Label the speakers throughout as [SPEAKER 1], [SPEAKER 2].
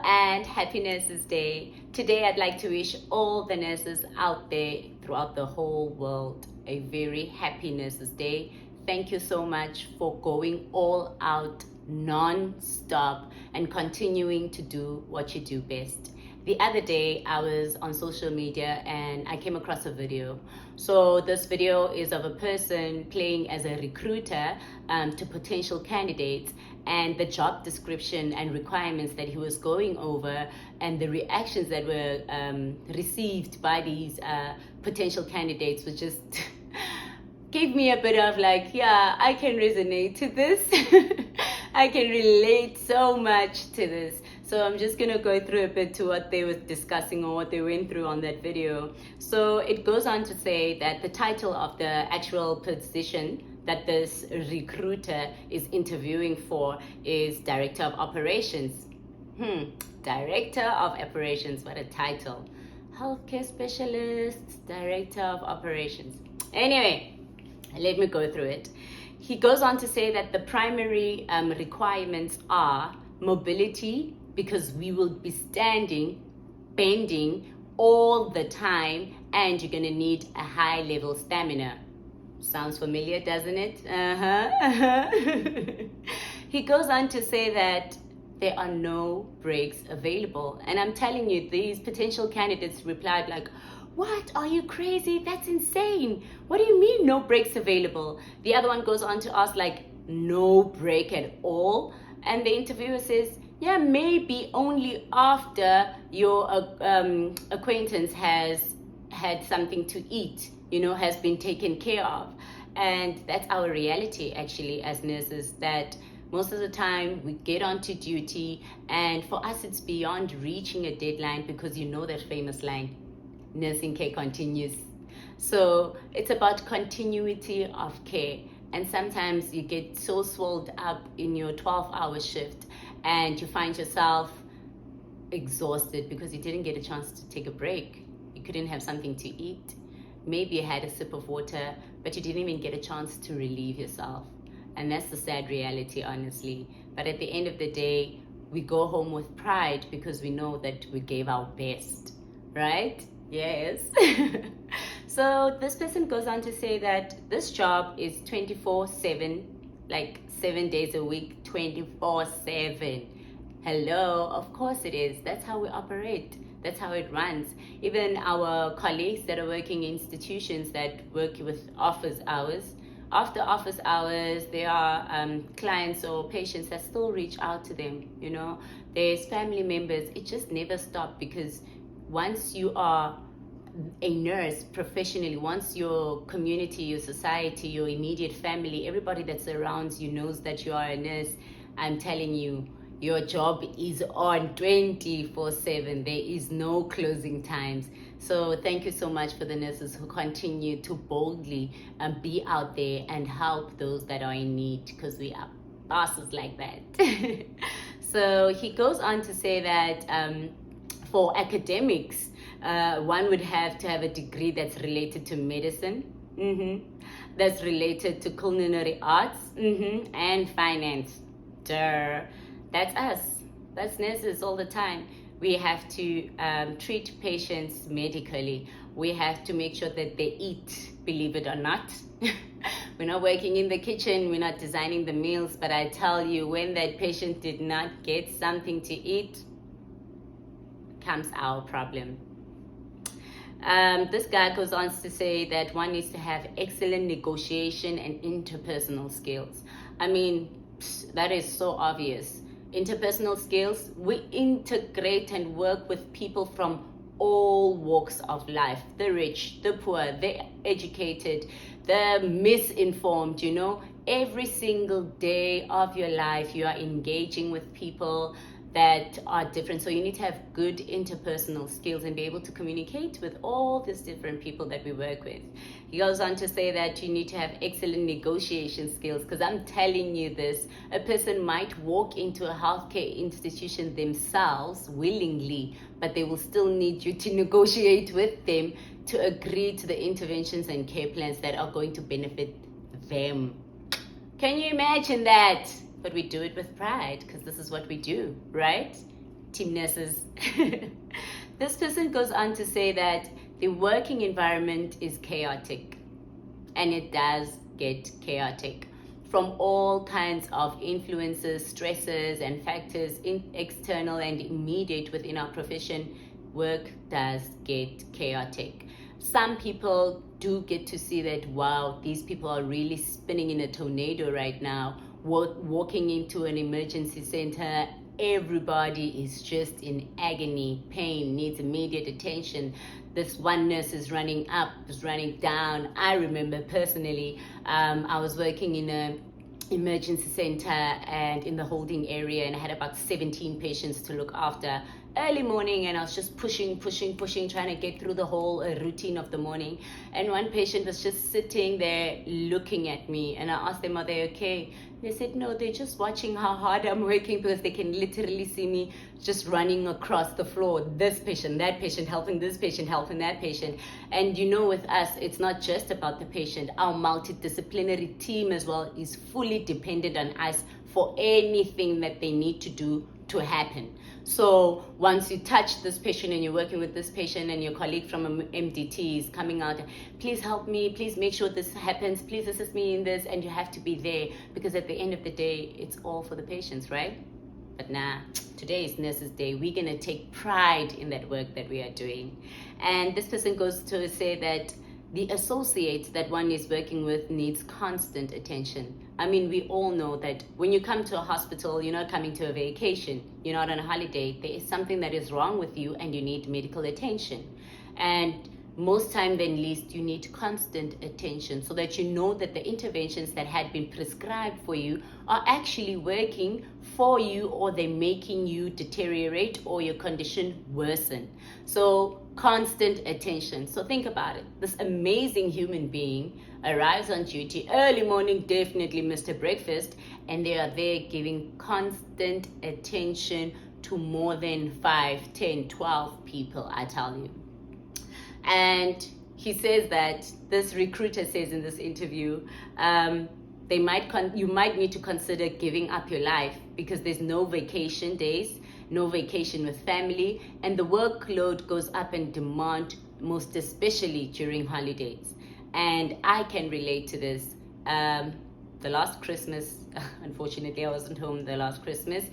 [SPEAKER 1] and happy Nurses Day. Today I'd like to wish all the nurses out there throughout the whole world a very happy Nurses Day. Thank you so much for going all out non-stop and continuing to do what you do best. The other day I was on social media and I came across a video. So this video is of a person playing as a recruiter to potential candidates, and the job description and requirements that he was going over and the reactions that were received by these potential candidates was just gave me a bit of like, yeah, I can resonate to this. I can relate so much to this. So I'm just going to go through a bit to what they were discussing or what they went through on that video. So it goes on to say that the title of the actual position that this recruiter is interviewing for is Director of Operations. Director of Operations, what a title. Healthcare Specialist, Director of Operations. Anyway, let me go through it. He goes on to say that the primary requirements are mobility, because we will be standing, bending all the time, and you're going to need a high level stamina. Sounds familiar, doesn't it? He goes on to say that there are no breaks available. And I'm telling you, these potential candidates replied like, what? Are you crazy? That's insane. What do you mean no breaks available? The other one goes on to ask like, no break at all? And the interviewer says, yeah, maybe only after your acquaintance has had something to eat, has been taken care of. And that's our reality actually as nurses, that most of the time we get onto duty, and for us it's beyond reaching a deadline, because that famous line, nursing care continues. So it's about continuity of care. And sometimes you get so swelled up in your 12-hour shift and you find yourself exhausted because you didn't get a chance to take a break. You couldn't have something to eat. Maybe you had a sip of water, but you didn't even get a chance to relieve yourself. And that's the sad reality, honestly. But at the end of the day, we go home with pride because we know that we gave our best, right? Yes. So this person goes on to say that this job is 24/7, like 7 days a week, 24/7. Hello, of course it is. That's how we operate. That's how it runs. Even our colleagues that are working in institutions that work with office hours, after office hours, there are clients or patients that still reach out to them. There's family members. It just never stops, because once you are a nurse professionally, once your community, your society, your immediate family, everybody that surrounds you knows that you are a nurse, I'm telling you, your job is on 24/7. There is no closing times. So thank you so much for the nurses who continue to boldly be out there and help those that are in need, because we are bosses like that. So he goes on to say that for academics, one would have to have a degree that's related to medicine, that's related to culinary arts, and finance. That's us. That's nurses all the time. We have to treat patients medically. We have to make sure that they eat, believe it or not. We're not working in the kitchen, we're not designing the meals, but I tell you, when that patient did not get something to eat, comes our problem. This guy goes on to say that one needs to have excellent negotiation and interpersonal skills. I mean, that is so obvious. Interpersonal skills, we integrate and work with people from all walks of life, the rich, the poor, the educated, the misinformed. Every single day of your life you are engaging with people that are different. So you need to have good interpersonal skills and be able to communicate with all these different people that we work with. He goes on to say that you need to have excellent negotiation skills, because I'm telling you this, a person might walk into a healthcare institution themselves willingly, but they will still need you to negotiate with them to agree to the interventions and care plans that are going to benefit them. Can you imagine that? But we do it with pride, because this is what we do, right? team nurses. This person goes on to say that the working environment is chaotic, and it does get chaotic from all kinds of influences, stresses, and factors, external and immediate within our profession. Work does get chaotic. Some people do get to see that, wow, these people are really spinning in a tornado right now, walking into an emergency center. Everybody is just in agony, pain, needs immediate attention. This one nurse is running up, is running down. I remember personally, I was working in a emergency center and in the holding area, and I had about 17 patients to look after early morning, and I was just pushing, trying to get through the whole routine of the morning. And one patient was just sitting there looking at me, and I asked them, are they okay? They said, no, they're just watching how hard I'm working, because they can literally see me just running across the floor, this patient, that patient, helping this patient, helping that patient. And you know, with us, it's not just about the patient. Our multidisciplinary team as well is fully dependent on us for anything that they need to do to happen. So once you touch this patient and you're working with this patient, and your colleague from MDT is coming out, please help me, please make sure this happens, please assist me in this, and you have to be there, because at the end of the day, it's all for the patients, right? But nah, today is Nurses Day. We're gonna take pride in that work that we are doing. And this person goes to say that the associate that one is working with needs constant attention. I mean, we all know that when you come to a hospital, you're not coming to a vacation, you're not on a holiday. There is something that is wrong with you and you need medical attention. And most time than least, you need constant attention, so that you know that the interventions that had been prescribed for you are actually working for you, or they're making you deteriorate or your condition worsen. So constant attention. So think about it. This amazing human being arrives on duty early morning, definitely missed a breakfast, and they are there giving constant attention to more than 5, 10, 12 people, I tell you. And he says that this recruiter says in this interview, you might need to consider giving up your life, because there's no vacation days, no vacation with family, and the workload goes up in demand, most especially during holidays. And I can relate to this. The last Christmas, unfortunately I wasn't home the last Christmas,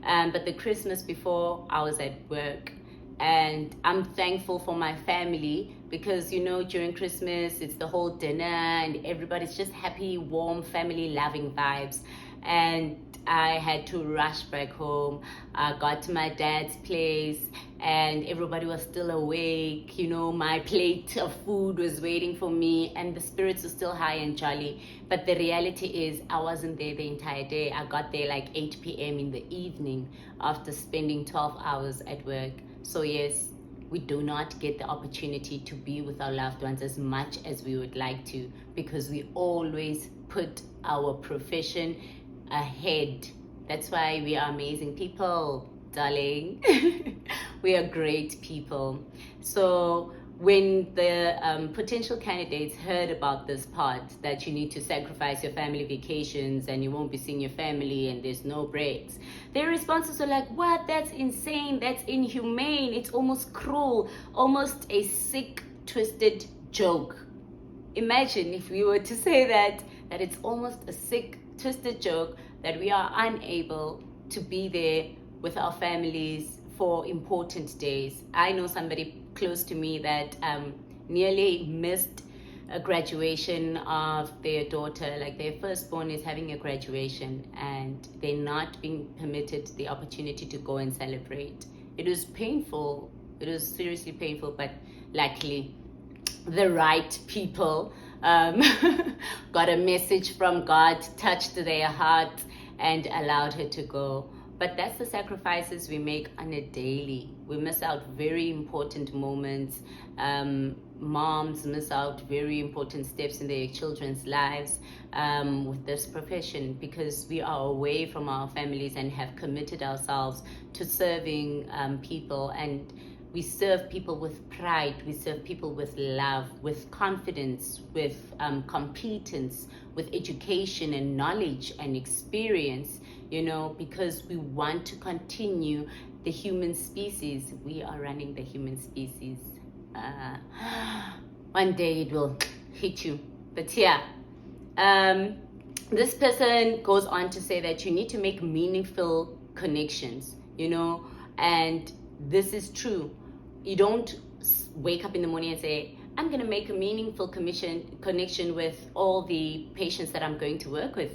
[SPEAKER 1] but the Christmas before, I was at work. And I'm thankful for my family, because, you know, during Christmas, it's the whole dinner and everybody's just happy, warm, family loving vibes. And I had to rush back home. I got to my dad's place and everybody was still awake. You know, my plate of food was waiting for me and the spirits were still high and jolly. But the reality is I wasn't there the entire day. I got there like 8 p.m. in the evening after spending 12 hours at work. So yes, we do not get the opportunity to be with our loved ones as much as we would like to, because we always put our profession ahead. That's why we are amazing people, darling. We are great people. So when the potential candidates heard about this part, that you need to sacrifice your family vacations and you won't be seeing your family and there's no breaks, their responses were like, what? That's insane. That's inhumane. It's almost cruel, almost a sick, twisted joke. Imagine if we were to say that it's almost a sick, twisted joke that we are unable to be there with our families for important days. I know somebody close to me that nearly missed a graduation of their daughter. Like their firstborn is having a graduation and they're not being permitted the opportunity to go and celebrate. It was painful. It was seriously painful, but luckily the right people got a message from God, touched their heart and allowed her to go. But that's the sacrifices we make on a daily. We miss out very important moments. Moms miss out very important steps in their children's lives with this profession, because we are away from our families and have committed ourselves to serving people. And We serve people with pride. We serve people with love, with confidence, with competence, with education and knowledge and experience, because we want to continue the human species. We are running the human species. One day it will hit you. But yeah, this person goes on to say that you need to make meaningful connections, and this is true. You don't wake up in the morning and say, I'm going to make a meaningful connection with all the patients that I'm going to work with.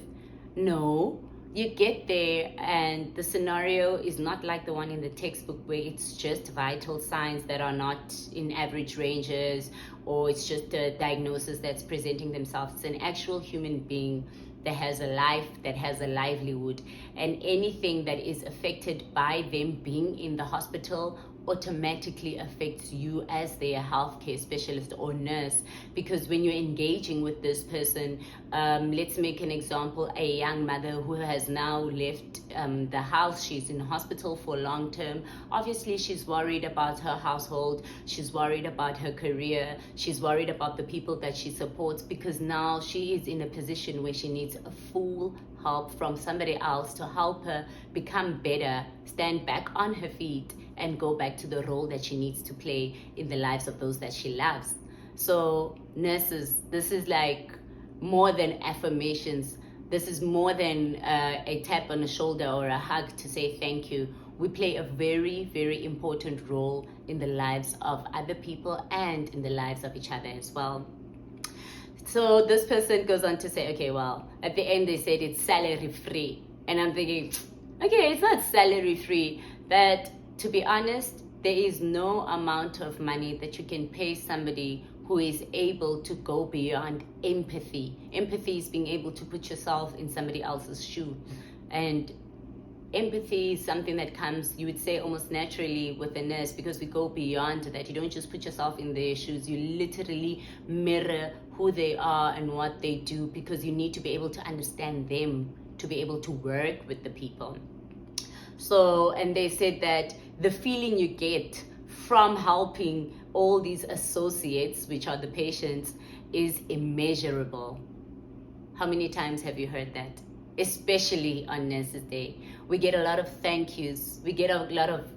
[SPEAKER 1] No, you get there and the scenario is not like the one in the textbook where it's just vital signs that are not in average ranges, or it's just a diagnosis that's presenting themselves. It's an actual human being that has a life, that has a livelihood, and anything that is affected by them being in the hospital automatically affects you as their healthcare specialist or nurse. Because when you're engaging with this person, let's make an example, a young mother who has now left the house, she's in hospital for long term. Obviously she's worried about her household, she's worried about her career, she's worried about the people that she supports, because now she is in a position where she needs a full help from somebody else to help her become better, stand back on her feet, and go back to the role that she needs to play in the lives of those that she loves. So nurses, this is like more than affirmations. This is more than a tap on the shoulder or a hug to say thank you. We play a very, very important role in the lives of other people and in the lives of each other as well. So this person goes on to say, okay, well, at the end they said it's salary free. And I'm thinking, okay, it's not salary free, but to be honest, there is no amount of money that you can pay somebody who is able to go beyond empathy. Empathy is being able to put yourself in somebody else's shoe. And empathy is something that comes, you would say, almost naturally with a nurse, because we go beyond that. You don't just put yourself in their shoes, you literally mirror who they are and what they do, because you need to be able to understand them to be able to work with the people. So, and they said that the feeling you get from helping all these associates, which are the patients, is immeasurable. How many times have you heard that? Especially on Nurses Day. We get a lot of thank yous. We get a lot of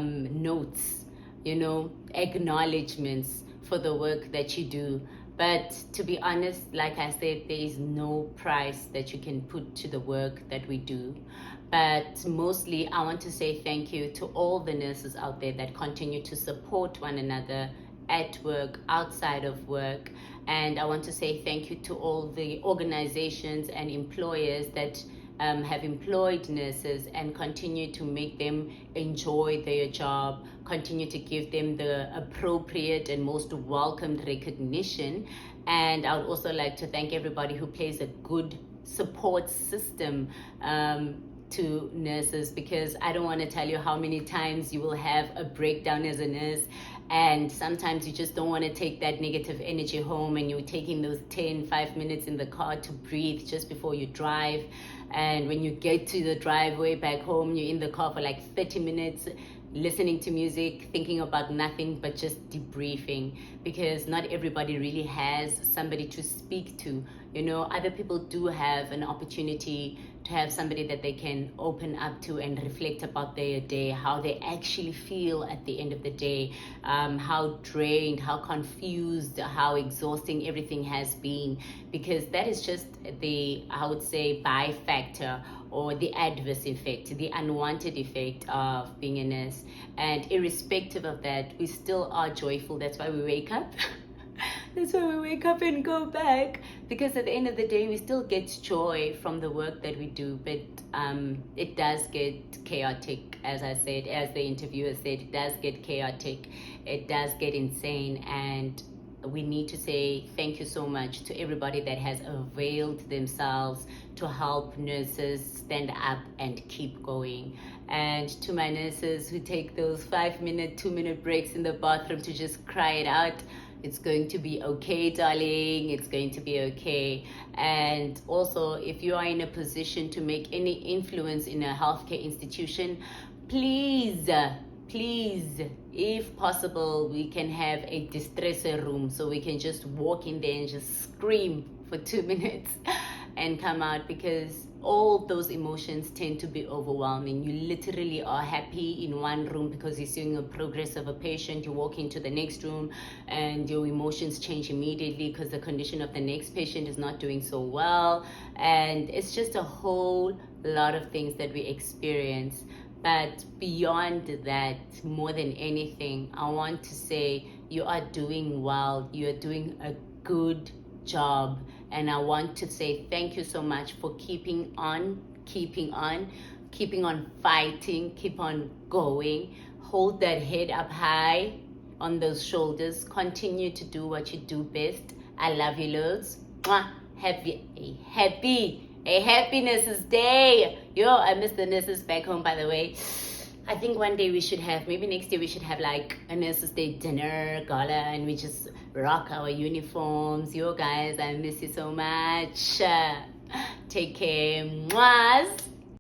[SPEAKER 1] notes, acknowledgements for the work that you do. But to be honest, like I said, there is no price that you can put to the work that we do. But mostly, I want to say thank you to all the nurses out there that continue to support one another at work, outside of work. And I want to say thank you to all the organizations and employers that have employed nurses and continue to make them enjoy their job, continue to give them the appropriate and most welcomed recognition. And I would also like to thank everybody who plays a good support system to nurses, because I don't want to tell you how many times you will have a breakdown as a nurse, and sometimes you just don't want to take that negative energy home, and you're taking those 5 minutes in the car to breathe just before you drive. And when you get to the driveway back home, you're in the car for like 30 minutes listening to music, thinking about nothing but just debriefing, because not everybody really has somebody to speak to. Other people do have an opportunity to have somebody that they can open up to and reflect about their day, how they actually feel at the end of the day, how drained, how confused, how exhausting everything has been. Because that is just the, I would say, by factor, or the adverse effect, the unwanted effect of being a nurse. And irrespective of that, we still are joyful. That's why we wake up. That's why we wake up and go back, because at the end of the day, we still get joy from the work that we do. But it does get chaotic, as I said, as the interviewer said, it does get chaotic, it does get insane. And we need to say thank you so much to everybody that has availed themselves to help nurses stand up and keep going. And to my nurses who take those 5-minute, 2-minute breaks in the bathroom to just cry it out, it's going to be okay, darling. It's going to be okay. And also, if you are in a position to make any influence in a healthcare institution, please please, if possible, we can have a distressor room so we can just walk in there and just scream for 2 minutes and come out, because all those emotions tend to be overwhelming. You literally are happy in one room because you're seeing a progress of a patient. You walk into the next room and your emotions change immediately because the condition of the next patient is not doing so well. And it's just a whole lot of things that we experience. But beyond that, more than anything, I want to say you are doing well. You are doing a good job. And I want to say thank you so much for keeping on fighting, keep on going. Hold that head up high on those shoulders. Continue to do what you do best. I love you loads. Mwah. A happiness day. Yo, I miss the nurses back home, by the way. I think one day we should have, maybe next year we should have like a nurses day dinner, gala, and we just rock our uniforms. Yo guys, I miss you so much. Take care. Mwahs.